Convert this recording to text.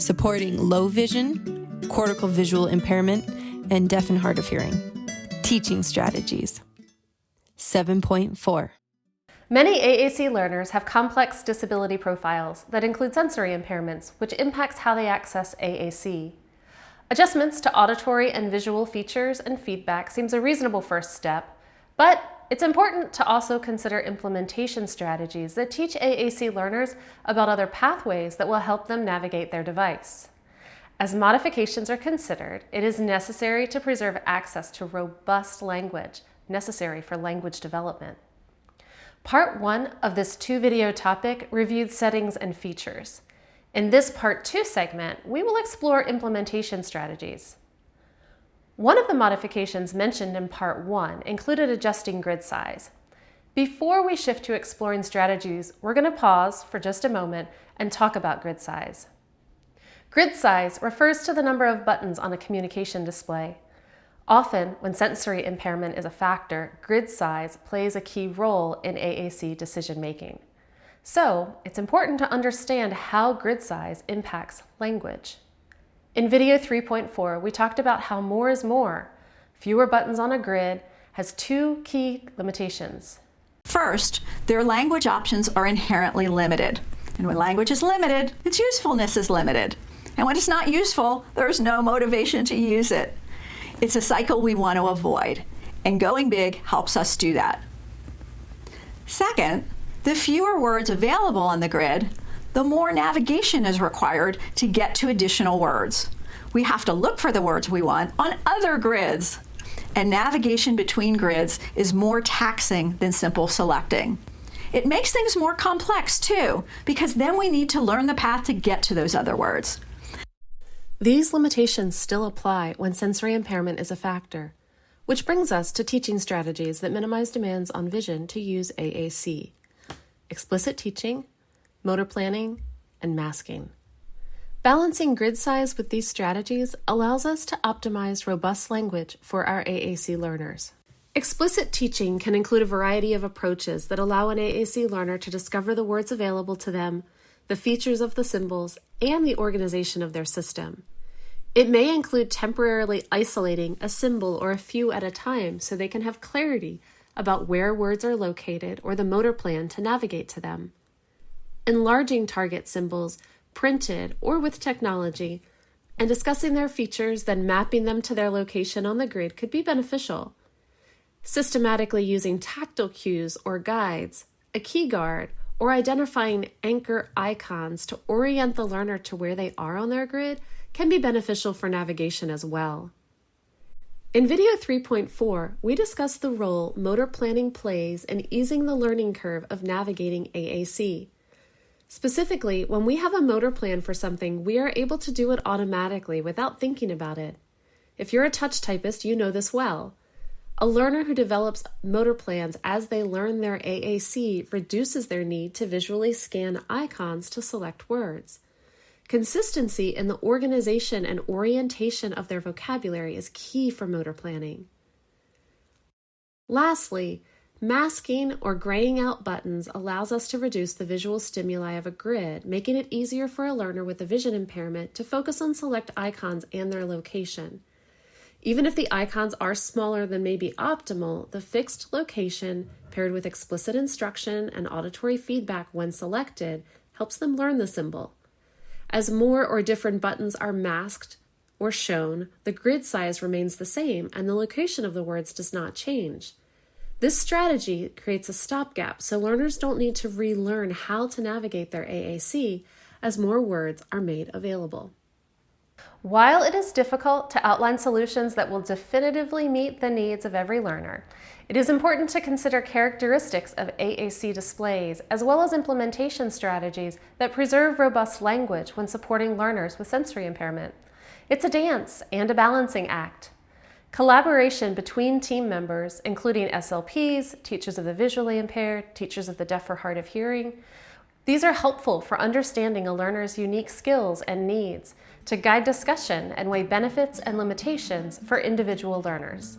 supporting low vision, cortical visual impairment, and deaf and hard of hearing. Teaching strategies. 7.4. Many AAC learners have complex disability profiles that include sensory impairments, which impacts how they access AAC. Adjustments to auditory and visual features and feedback seems a reasonable first step, but it's important to also consider implementation strategies that teach AAC learners about other pathways that will help them navigate their device. As modifications are considered, it is necessary to preserve access to robust language necessary for language development. Part 1 of this 2-video topic reviewed settings and features. In this Part 2 segment, we will explore implementation strategies. One of the modifications mentioned in Part 1 included adjusting grid size. Before we shift to exploring strategies, we're going to pause for just a moment and talk about grid size. Grid size refers to the number of buttons on a communication display. Often, when sensory impairment is a factor, grid size plays a key role in AAC decision-making. So, it's important to understand how grid size impacts language. In video 3.4, we talked about how more is more. Fewer buttons on a grid has 2 key limitations. First, their language options are inherently limited. And when language is limited, its usefulness is limited. And when it's not useful, there's no motivation to use it. It's a cycle we want to avoid, and going big helps us do that. Second, the fewer words available on the grid, the more navigation is required to get to additional words. We have to look for the words we want on other grids, and navigation between grids is more taxing than simple selecting. It makes things more complex too, because then we need to learn the path to get to those other words. These limitations still apply when sensory impairment is a factor, which brings us to teaching strategies that minimize demands on vision to use AAC: explicit teaching, motor planning, and masking. Balancing grid size with these strategies allows us to optimize robust language for our AAC learners. Explicit teaching can include a variety of approaches that allow an AAC learner to discover the words available to them, the features of the symbols, and the organization of their system. It may include temporarily isolating a symbol or a few at a time so they can have clarity about where words are located or the motor plan to navigate to them. Enlarging target symbols, printed or with technology, and discussing their features, then mapping them to their location on the grid could be beneficial. Systematically using tactile cues or guides, a key guard, or identifying anchor icons to orient the learner to where they are on their grid can be beneficial for navigation as well. In video 3.4, we discussed the role motor planning plays in easing the learning curve of navigating AAC. Specifically, when we have a motor plan for something, we are able to do it automatically without thinking about it. If you're a touch typist, you know this well. A learner who develops motor plans as they learn their AAC reduces their need to visually scan icons to select words. Consistency in the organization and orientation of their vocabulary is key for motor planning. Lastly, masking or graying out buttons allows us to reduce the visual stimuli of a grid, making it easier for a learner with a vision impairment to focus on select icons and their location. Even if the icons are smaller than may be optimal, the fixed location paired with explicit instruction and auditory feedback when selected helps them learn the symbol. As more or different buttons are masked or shown, the grid size remains the same and the location of the words does not change. This strategy creates a stopgap so learners don't need to relearn how to navigate their AAC as more words are made available. While it is difficult to outline solutions that will definitively meet the needs of every learner, it is important to consider characteristics of AAC displays as well as implementation strategies that preserve robust language when supporting learners with sensory impairment. It's a dance and a balancing act. Collaboration between team members, including SLPs, teachers of the visually impaired, teachers of the deaf or hard of hearing, these are helpful for understanding a learner's unique skills and needs, to guide discussion and weigh benefits and limitations for individual learners.